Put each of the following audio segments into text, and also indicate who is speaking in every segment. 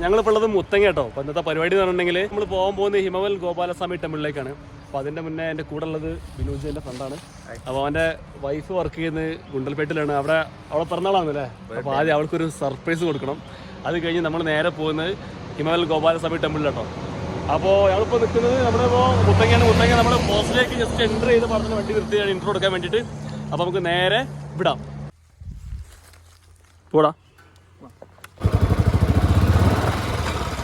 Speaker 1: ഞങ്ങളിപ്പോൾ ഉള്ളത് മുത്തങ്ങ കേട്ടോ. അപ്പോൾ ഇന്നത്തെ പരിപാടി എന്ന് പറഞ്ഞിട്ടുണ്ടെങ്കിൽ നമ്മൾ പോകാൻ പോകുന്നത് ഹിമവൽ ഗോപാലസ്വാമി ടെമ്പിളിലേക്കാണ്. അപ്പോൾ അതിൻ്റെ മുന്നേ എൻ്റെ കൂടെ ഉള്ളത് ബിനോജ് എൻ്റെ ഫ്രണ്ടാണ്. അപ്പോൾ അവൻ്റെ വൈഫ് വർക്ക് ചെയ്യുന്നത് ഗുണ്ടൽപേട്ടിലാണ്. അവിടെ പിറന്നാളാണല്ലേ. അപ്പോൾ ആദ്യം അവൾക്കൊരു സർപ്രൈസ് കൊടുക്കണം. അത് കഴിഞ്ഞ് നമ്മൾ നേരെ പോകുന്നത് ഹിമവൽ ഗോപാലസ്വാമി ടെമ്പിളിലാട്ടോ. അപ്പോൾ ഞങ്ങളിപ്പോൾ നിൽക്കുന്നത് നമ്മളിപ്പോൾ മുത്തങ്ങയാണ്. മുത്തങ്ങ നമ്മൾ പോസ്റ്റിലേക്ക് ജസ്റ്റ് എൻ്റർ ചെയ്ത് പറഞ്ഞ വണ്ടി നിർത്തിയാണ് ഇൻട്രോ എടുക്കാൻ വേണ്ടിയിട്ട്. അപ്പോൾ നമുക്ക് നേരെ വിടാം. പോടാ.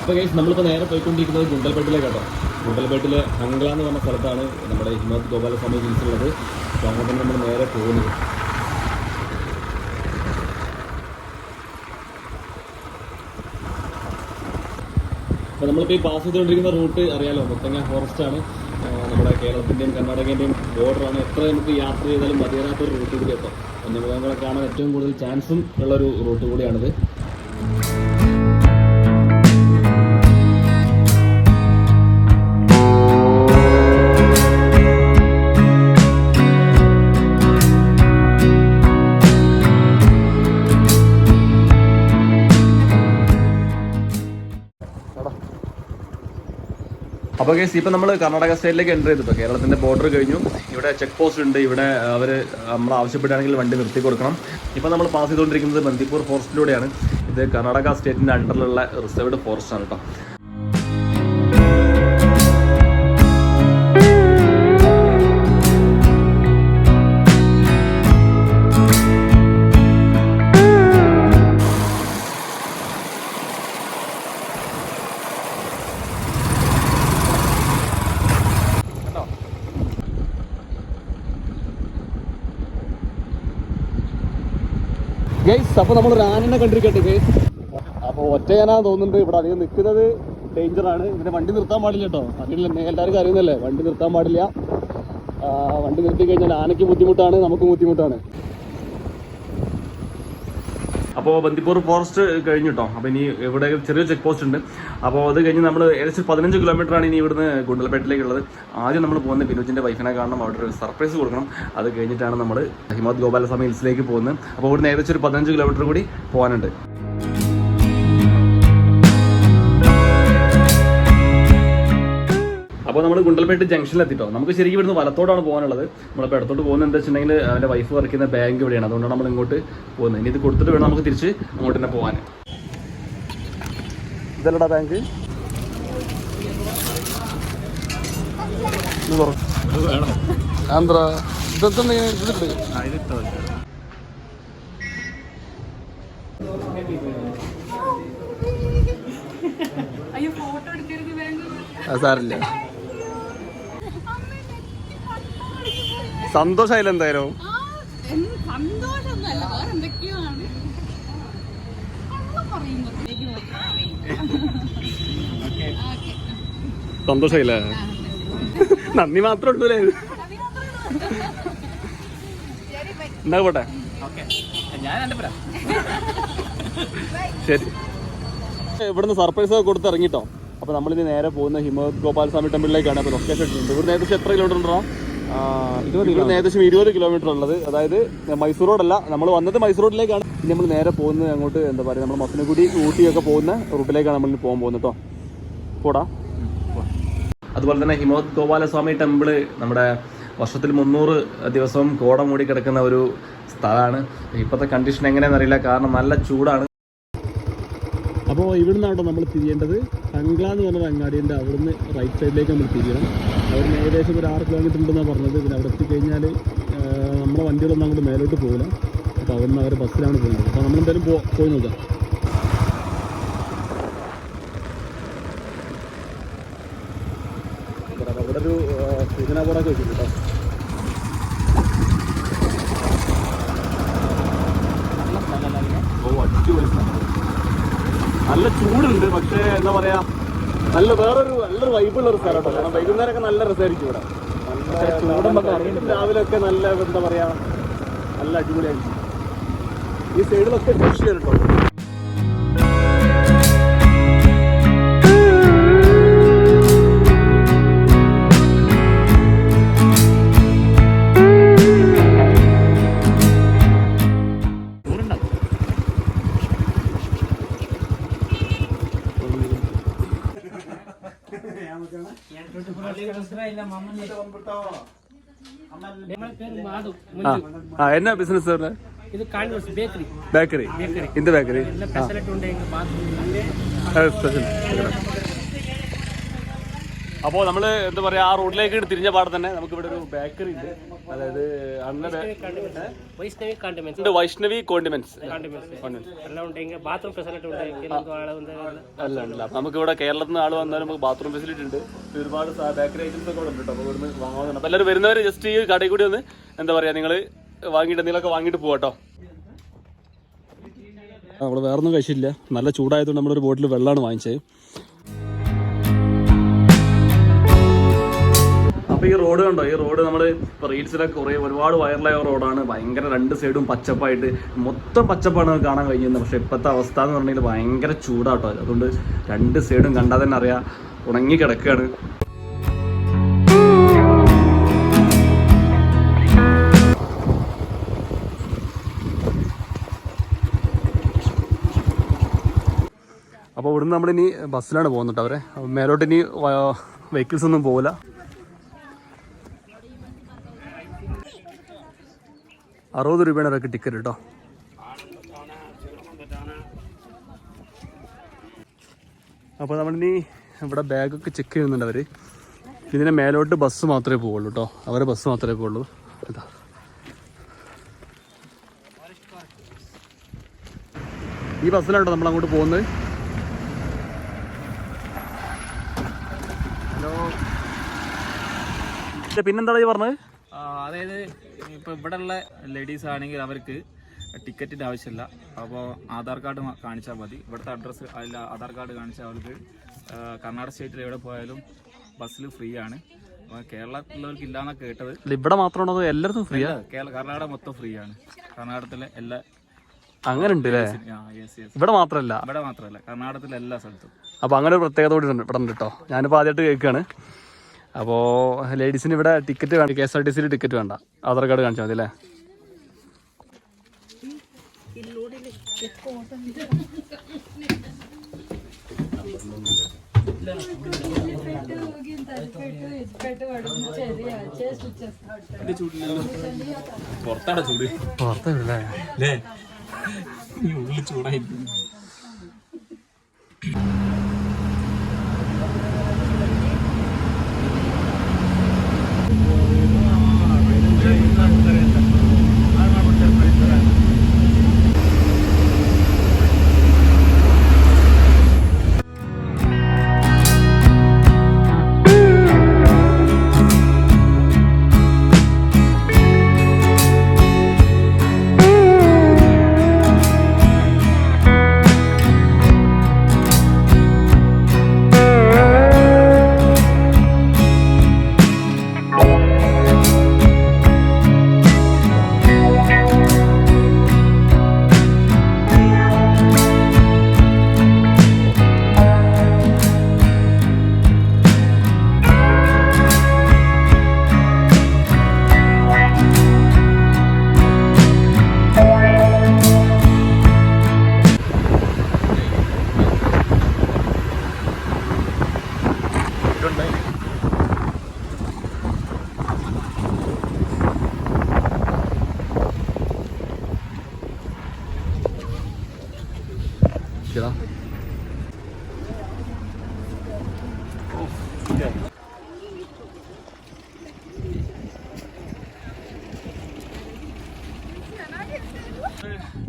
Speaker 1: അപ്പോൾ ഗൈസ് നമ്മളിപ്പോൾ നേരെ പോയിക്കൊണ്ടിരിക്കുന്നത് ഗുണ്ടൽപേട്ടിലേക്കാട്ടോ. ഗുണ്ടൽപേട്ടിലെ ഹംഗ്ല എന്ന് പറഞ്ഞ സ്ഥലത്താണ് നമ്മുടെ ഹിമവൽ ഗോപാലസ്വാമി ഹിൽസുള്ളത്. അപ്പോൾ അങ്ങോട്ട് നമ്മൾ നേരെ പോകുന്നത്. അപ്പോൾ നമ്മളിപ്പോൾ ഈ പാസ് ചെയ്തുകൊണ്ടിരിക്കുന്ന റൂട്ട് അറിയാലോ, മുത്തങ്ങ ഫോറസ്റ്റ് ആണ്. നമ്മുടെ കേരളത്തിൻ്റെയും കർണാടകേൻ്റെയും ബോർഡറാണ്. എത്ര നമുക്ക് യാത്ര ചെയ്താലും മതിയാത്തൊരു റൂട്ട് കൂടി കേട്ടോ. വന്യമൃഗങ്ങളെ കാണാൻ ഏറ്റവും കൂടുതൽ ചാൻസും ഉള്ളൊരു റൂട്ട് കൂടിയാണിത്. അപ്പോൾ കേസ് ഇപ്പോൾ നമ്മൾ കർണാടക സ്റ്റേറ്റിലേക്ക് എൻ്റർ ചെയ്തിട്ടോ. കേരളത്തിൻ്റെ ബോർഡർ കഴിഞ്ഞു. ഇവിടെ ചെക്ക് പോസ്റ്റ് ഉണ്ട്. ഇവിടെ അവർ നമ്മൾ ആവശ്യപ്പെടുകയാണെങ്കിൽ വണ്ടി നിർത്തി കൊടുക്കണം. ഇപ്പോൾ നമ്മൾ പാസ് ചെയ്തുകൊണ്ടിരിക്കുന്നത് ബന്ദിപ്പൂർ ഫോറസ്റ്റിലൂടെയാണ്. ഇത് കർണാടക സ്റ്റേറ്റിൻ്റെ അണ്ടറിലുള്ള റിസർവ്ഡ് ഫോറസ്റ്റ് ആണ് കേട്ടോ. ഗൈസ് അപ്പോൾ നമ്മളൊരു ആനനെ കണ്ടിരിക്കട്ടെ ഗൈസ്. അപ്പോൾ ഒറ്റയാനാന്ന് തോന്നുന്നുണ്ട്. ഇവിടെ അധികം നിൽക്കുന്നത് ഡേഞ്ചറാണ്. ഇതിൻ്റെ വണ്ടി നിർത്താൻ പാടില്ല കേട്ടോ. അതിൽ എല്ലാവർക്കും അറിയുന്നല്ലേ, വണ്ടി നിർത്താൻ പാടില്ല. വണ്ടി നിർത്തി കഴിഞ്ഞാൽ ആനയ്ക്ക് ബുദ്ധിമുട്ടാണ്, നമുക്ക് ബുദ്ധിമുട്ടാണ്. അപ്പോൾ ബന്ദിപ്പൂർ ഫോറസ്റ്റ് കഴിഞ്ഞു കേട്ടോ. അപ്പോൾ ഇനി ഇവിടെ ചെറിയ ചെക്ക് പോസ്റ്റ് ഉണ്ട്. അപ്പോൾ അത് കഴിഞ്ഞ് നമ്മൾ ഏകദേശം 15 കിലോമീറ്ററാണ് ഇനി ഇവിടുന്ന് ഗുണ്ടൽപേട്ടിലേക്കുള്ളത്. ആദ്യം നമ്മൾ പോകുന്നത് ബിനോജിൻ്റെ വൈഫിനെ കാണണം, അവിടെ ഒരു സർപ്രൈസ് കൊടുക്കണം. അത് കഴിഞ്ഞിട്ടാണ് നമ്മൾ ഹിമവൽ ഗോപാലസ്വാമി ഹിൽസിലേക്ക് പോകുന്നത്. അപ്പോൾ ഇവിടുന്ന് ഏകദേശം ഒരു 15 കിലോമീറ്റർ കൂടി പോകാനുണ്ട്. അപ്പോൾ നമ്മൾ ഗുണ്ടൽപേട്ട് ജംഗ്ഷനിലെത്തിട്ടോ. നമുക്ക് ശരിക്കും ഇവിടുന്ന് വലത്തോടാണ് പോകാനുള്ളത്. നമ്മളിപ്പോൾ ഇടത്തോട്ട് പോകുന്നത് എന്താ വെച്ചിട്ടുണ്ടെങ്കിൽ അവൻ്റെ വൈഫ് വർക്ക് ചെയ്യുന്ന ബാങ്ക് ഇവിടെയാണ്. അതുകൊണ്ടാണ് നമ്മൾ ഇങ്ങോട്ട് പോകുന്നത്. ഇനി ഇത് കൊടുത്തിട്ട് വേണം നമുക്ക് തിരിച്ച് അങ്ങോട്ട് തന്നെ പോകാൻ. ഇതല്ലടാ ബാങ്ക്. ആന്ധ്ര ഇതെന്താ ഇതിട്ട് സാറില്ല. സന്തോഷമായില്ല എന്തായാലും. സന്തോഷമായില്ലേ? നന്ദി മാത്രമേ ഉള്ളൂല്ലേ? എന്നാ പോട്ടെ. ശരി. ഇവിടുന്ന് സർപ്രൈസ് ഒക്കെ കൊടുത്ത് ഇറങ്ങിട്ടോ. അപ്പോൾ നമ്മളിനി നേരെ പോകുന്ന ഹിമവൽ ഗോപാലസ്വാമി ടെമ്പിളിലേക്കാണ്. അപ്പോൾ ലൊക്കേഷൻ ഇട്ടുണ്ട്. ഇവിടുന്ന് ഏകദേശം എത്ര കിലോമീറ്റർ ഉണ്ടോ? ഇവിടുന്ന് ഏകദേശം 20 കിലോമീറ്റർ ഉള്ളത്. അതായത് മൈസൂർ റോഡല്ല, നമ്മൾ വന്നത് മൈസൂർ റോഡിലേക്കാണ്. ഇനി നമ്മൾ നേരെ പോകുന്നത് അങ്ങോട്ട് എന്താ പറയുക, നമ്മൾ മസനഗുഡി ഊട്ടിയൊക്കെ പോകുന്ന റൂട്ടിലേക്കാണ് നമ്മൾ പോകാൻ പോകുന്നത് കേട്ടോ. പോടാ. അതുപോലെ തന്നെ ഹിമവൽ ഗോപാലസ്വാമി ടെമ്പിള് നമ്മുടെ വർഷത്തിൽ 300 ദിവസവും കോട മൂടി കിടക്കുന്ന ഒരു സ്ഥലമാണ്. ഇപ്പോഴത്തെ കണ്ടീഷൻ എങ്ങനെയാണെന്ന് അറിയില്ല, കാരണം നല്ല ചൂടാണ്. അപ്പോൾ ഇവിടുന്നാണോ നമ്മൾ തിരിയേണ്ടത്. ഹംഗ്ല എന്ന് പറഞ്ഞ അങ്ങാടിയുണ്ട്. അവിടുന്ന് റൈറ്റ് സൈഡിലേക്ക് നമ്മൾ തിരിയണം. അവിടുന്ന് ഏകദേശം ഒരു 6 കിലോമീറ്റർ ഉണ്ടെന്നാണ് പറഞ്ഞത്. പിന്നെ അവിടെ എത്തിക്കഴിഞ്ഞാൽ നമ്മുടെ വണ്ടികളൊന്നും അങ്ങോട്ട് മേലോട്ട് പോകില്ല. അപ്പോൾ അവിടുന്ന് അവർ ബസ്സിലാണ് പോകുന്നത്. അപ്പോൾ നമ്മളെന്തായാലും പോയി നോക്കാം. അവിടെ ഒരു സൂചന ബോർഡൊക്കെ വെച്ചിട്ടുണ്ട് കേട്ടോ. അടിപൊളി സ്ഥലം. നല്ല ചൂടുണ്ട്, പക്ഷേ എന്താ പറയാ നല്ലൊരു വൈബുള്ള ഒരു സ്ഥലം കേട്ടോ. കാരണം വൈകുന്നേരമൊക്കെ നല്ല രസമായിരിക്കും ഇവിടെ. രാവിലെ ഒക്കെ നല്ല എന്താ പറയാ നല്ല അടിപൊളിയായിരിക്കും. ഈ സൈഡിലൊക്കെ കൃഷി കേട്ടോ. എന്നാ ബിസിനസ്?
Speaker 2: ಇದು ಕಾಂಡೋಸ್ ಬೇಕರಿ.
Speaker 1: ಬೇಕರಿ ಇಂದ ಬೇಕರಿ
Speaker 2: ಎಲ್ಲ ಫೆಸಿಲಿಟಿ ഉണ്ട് എங்க
Speaker 1: സ്പെഷ്യൽ. അപ്പോൾ നമ്മൾ എന്താ പറയുക, ആ റോഡിലേക്ക് തിരിഞ്ഞ പാടെ തന്നെ നമുക്ക് ഇവിടെ ഒരു ബേക്കറി ഉണ്ട്. അതായത് വൈഷ്ണവി കോണ്ടിമെന്റ്സ്
Speaker 2: എല്ലാം ഉണ്ട്. ബാത്റൂം ഫെസിലിറ്റി ഉണ്ട്.
Speaker 1: അല്ല നമുക്ക് ഇവിടെ കേരളത്തിൽ നിന്ന് ആൾ വന്നാലും നമുക്ക് ബാത്റൂം ഫെസിലിറ്റി ഉണ്ട്. ഒരുപാട് ബേക്കറി ഐറ്റംസ് ഒക്കെ ഇവിടെ ഉണ്ട് കേട്ടോ. അപ്പോൾ ഇവിടുന്ന് വാങ്ങാവുന്നതാണ്. അപ്പോൾ എല്ലാവരും വരുന്നവർ ജസ്റ്റ് ഈ കടയിൽ കൂടി ഒന്ന് എന്താ പറയുക, നിങ്ങൾ വാങ്ങിയിട്ട് എന്തെങ്കിലുമൊക്കെ വാങ്ങിയിട്ട് പോകാട്ടോ. നമ്മൾ വേറൊന്നും കഴിച്ചില്ല. നല്ല ചൂടായതുകൊണ്ട് നമ്മളൊരു ബോട്ടിൽ വെള്ളമാണ് വാങ്ങിച്ചത്. അപ്പോൾ ഈ റോഡ് കണ്ടോ, ഈ റോഡ് നമ്മൾ ഇപ്പോൾ റീൽസിലൊക്കെ ഒരുപാട് വൈറലായ റോഡാണ്. ഭയങ്കര രണ്ട് സൈഡും പച്ചപ്പായിട്ട് മൊത്തം പച്ചപ്പാണ് കാണാൻ കഴിയുന്നത്. പക്ഷേ ഇപ്പോഴത്തെ അവസ്ഥ എന്ന് പറഞ്ഞെങ്കിൽ ഭയങ്കര ചൂടാട്ടോ. അതുകൊണ്ട് രണ്ട് സൈഡും കണ്ടാൽ തന്നെ അറിയാം ഉണങ്ങി കിടക്കുകയാണ്. അപ്പോൾ ഇവിടുന്ന് നമ്മളിനി ബസ്സിലാണ് പോകുന്നത് അവരെ. മേലോട്ട് ഇനി വെഹിക്കിൾസ് ഒന്നും പോകില്ല. ₹60 അവർക്ക് ടിക്കറ്റ് കേട്ടോ. അപ്പോൾ നമ്മളിനി ഇവിടെ ബാഗൊക്കെ ചെക്ക് ചെയ്യുന്നുണ്ട് അവർ. ഇതിനെ മേലോട്ട് ബസ് മാത്രമേ പോവുള്ളൂ കേട്ടോ. അവരെ ബസ് മാത്രമേ പോവുള്ളൂ. ഇതാ ഈ ബസ്സിലാണ് കേട്ടോ നമ്മൾ അങ്ങോട്ട് പോകുന്നത്. പിന്നെന്താണ് ഈ പറഞ്ഞത്?
Speaker 3: അതായത് ഇപ്പോൾ ഇവിടെയുള്ള ലേഡീസ് ആണെങ്കിൽ അവർക്ക് ടിക്കറ്റിൻ്റെ ആവശ്യമില്ല. അപ്പോൾ ആധാർ കാർഡ് കാണിച്ചാൽ മതി. ഇവിടുത്തെ അഡ്രസ്സ് അല്ല, ആധാർ കാർഡ് കാണിച്ചാൽ അവർക്ക് കർണാടക സ്റ്റേറ്റിൽ എവിടെ പോയാലും ബസ്സിൽ ഫ്രീ ആണ്. കേരളത്തിലുള്ളവർക്ക് ഇല്ലാന്നൊക്കെ കേട്ടത്.
Speaker 1: ഇവിടെ മാത്രമാണോ എല്ലായിടത്തും ഫ്രീ?
Speaker 3: കർണാടക മൊത്തം ഫ്രീ ആണ്. കർണാടകത്തിലെ എല്ലാ
Speaker 1: അങ്ങനെ ഉണ്ട് അല്ലേ? ഇവിടെ മാത്രമല്ല
Speaker 3: കർണാടകത്തിലെ എല്ലാ സ്ഥലത്തും.
Speaker 1: അപ്പോൾ അങ്ങനെ ഒരു പ്രത്യേകത കൂടി ഇവിടെ ഉണ്ട് കേട്ടോ. ഞാനിപ്പോൾ ആദ്യമായിട്ട് കേൾക്കുകയാണ്. അപ്പോൾ ലേഡീസിന് ഇവിടെ ടിക്കറ്റ് വേണ്ട, KSRTC ടിക്കറ്റ് വേണ്ട, ആധാർ കാർഡ് കാണിച്ചാൽ മതി അല്ലേ?
Speaker 3: പുറത്താണ് ചൂട്.
Speaker 1: പുറത്തല്ലേ
Speaker 3: ഉള്ളിൽ ചൂടായിരിക്കും.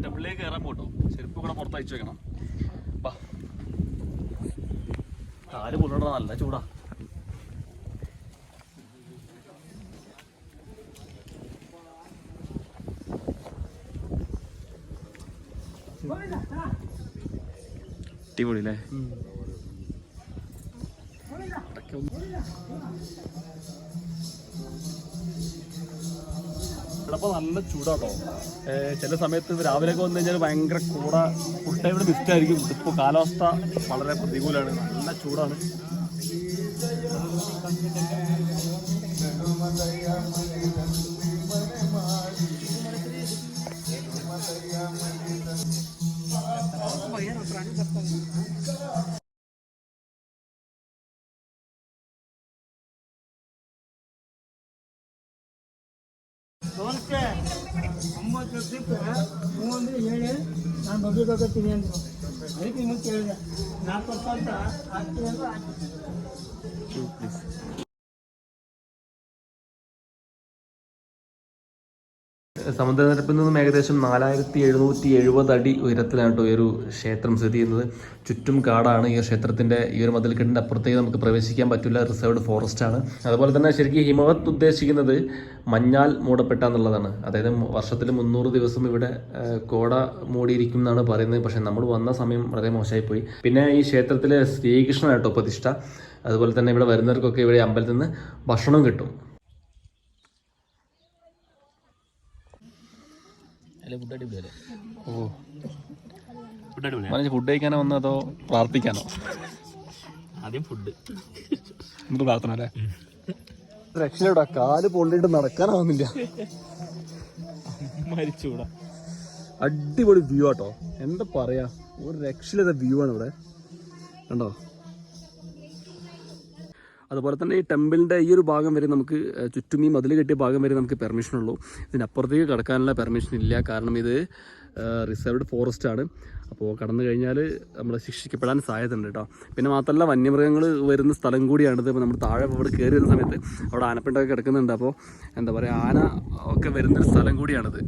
Speaker 1: ടെമ്പിളിലേക്ക് കയറാൻ പോട്ടോ. ചെരുപ്പ് കൂടെ പുറത്ത് അയച്ചു വെക്കണം. കാല് പൊള്ളണ, നല്ല ചൂടാ. അടിപൊളി അല്ലേ? ഇവിടെ നല്ല ചൂടാട്ടോ. ചില സമയത്ത് രാവിലെയൊക്കെ വന്നു കഴിഞ്ഞാൽ ഭയങ്കര കൂട ഫുൾ ടൈം ഇവിടെ മിസ്റ്റായിരിക്കും. ഇപ്പോൾ കാലാവസ്ഥ വളരെ പ്രതികൂലമാണ്, നല്ല ചൂടാണ്.
Speaker 2: ನಾನು ಮದುವೆ ತಗೋತೀನಿ ಅಂದರು. ಅದಕ್ಕೆ ನಿಮಗೆ ಕೇಳಿದೆ 4% ಆಗ್ತೀನಿ ಅಂದ್ರೆ
Speaker 1: സമുദ്രനിരപ്പിൽ നിന്നും ഏകദേശം 4770 അടി ഉയരത്തിലാണ് കേട്ടോ ഈ ഒരു ക്ഷേത്രം സ്ഥിതി ചെയ്യുന്നത്. ചുറ്റും കാടാണ്. ഈ ക്ഷേത്രത്തിൻ്റെ ഈ ഒരു മതിൽക്കെട്ടിൻ്റെ അപ്പുറത്തേക്ക് നമുക്ക് പ്രവേശിക്കാൻ പറ്റില്ല, റിസർവ്ഡ് ഫോറസ്റ്റ് ആണ്. അതുപോലെ തന്നെ ശരിക്കും ഹിമവത് ഉദ്ദേശിക്കുന്നത് മഞ്ഞാൽ മൂടപ്പെട്ട എന്നുള്ളതാണ്. അതായത് വർഷത്തിൽ 300 ദിവസം ഇവിടെ കോട മൂടിയിരിക്കും എന്നാണ് പറയുന്നത്. പക്ഷേ നമ്മൾ വന്ന സമയം വളരെ മോശമായി പോയി. പിന്നെ ഈ ക്ഷേത്രത്തിലെ ശ്രീകൃഷ്ണൻ കേട്ടോ പ്രതിഷ്ഠ. അതുപോലെ തന്നെ ഇവിടെ വരുന്നവർക്കൊക്കെ ഇവിടെ അമ്പലത്തിൽ നിന്ന് ഭക്ഷണം കിട്ടും. ഫുഡ് കഴിക്കാനോ വന്നോ അതോ പ്രാർത്ഥിക്കാനോ?
Speaker 3: ആദ്യം ഫുഡ്,
Speaker 1: നമുക്ക് പ്രാർത്ഥന അല്ലേ? രക്ഷയിലൂടെ കാല് പൊള്ളിയിട്ട് നടക്കാനാവുന്നില്ല.
Speaker 3: മരിച്ചുകൂടാ.
Speaker 1: അടിപൊളി വ്യൂ ആട്ടോ, എന്താ പറയാ, ഒരു രക്ഷയില്ലാത്ത വ്യൂ ആണ് ഇവിടെ, കണ്ടോ? അതുപോലെ തന്നെ ഈ ടെമ്പിളിൻ്റെ ഈ ഒരു ഭാഗം വരെ നമുക്ക് ചുറ്റും ഈ മതിൽ കെട്ടിയ ഭാഗം വരെ നമുക്ക് പെർമിഷൻ ഉള്ളൂ. ഇതിനപ്പുറത്തേക്ക് കടക്കാനുള്ള പെർമിഷൻ ഇല്ല. കാരണം ഇത് റിസർവ്ഡ് ഫോറസ്റ്റ് ആണ്. അപ്പോൾ കടന്നു കഴിഞ്ഞാൽ നമ്മൾ ശിക്ഷിക്കപ്പെടാൻ സാധ്യത ഉണ്ട് കേട്ടോ. പിന്നെ മാത്രമല്ല വന്യമൃഗങ്ങൾ വരുന്ന സ്ഥലം കൂടിയാണിത്. ഇപ്പോൾ നമ്മൾ താഴെ ഇവിടെ കയറി വരുന്ന സമയത്ത് അവിടെ ആനപ്പിണ്ടൊക്കെ കിടക്കുന്നുണ്ട്. അപ്പോൾ എന്താ പറയുക, ആന ഒക്കെ വരുന്നൊരു സ്ഥലം കൂടിയാണിത്.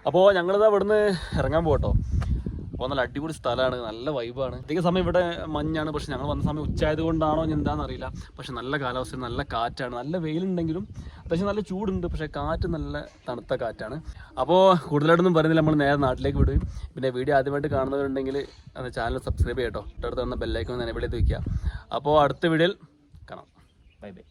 Speaker 1: അപ്പോൾ ഞങ്ങളിതാ ഇവിടുന്ന് ഇറങ്ങാൻ പോകട്ടോ. അപ്പോൾ നല്ല അടിപൊളി സ്ഥലമാണ്, നല്ല വൈബാണ്. അധിക സമയം ഇവിടെ മഞ്ഞാണ്. പക്ഷെ ഞങ്ങൾ വന്ന സമയം ഉച്ചയായത് കൊണ്ടാണോ എന്താണെന്ന് അറിയില്ല. പക്ഷെ നല്ല കാലാവസ്ഥ, നല്ല കാറ്റാണ്. നല്ല വെയിലുണ്ടെങ്കിലും അത്യാവശ്യം നല്ല ചൂടുണ്ട്. പക്ഷേ കാറ്റ് നല്ല തണുത്ത കാറ്റാണ്. അപ്പോൾ കൂടുതലായിട്ടൊന്നും പറയുന്നില്ല, നമ്മൾ നേരെ നാട്ടിലേക്ക് വിടും. പിന്നെ വീഡിയോ ആദ്യമായിട്ട് കാണുന്നവരുണ്ടെങ്കിൽ അത് ചാനൽ സബ്സ്ക്രൈബ് ചെയ്യട്ടോ. തൊട്ടടുത്ത് തന്ന ബെല്ലൈക്കൺ എനേബിൾ ചെയ്ത് വയ്ക്കുക. അപ്പോൾ അടുത്ത വീഡിയോയിൽ കാണാം. Bye bye.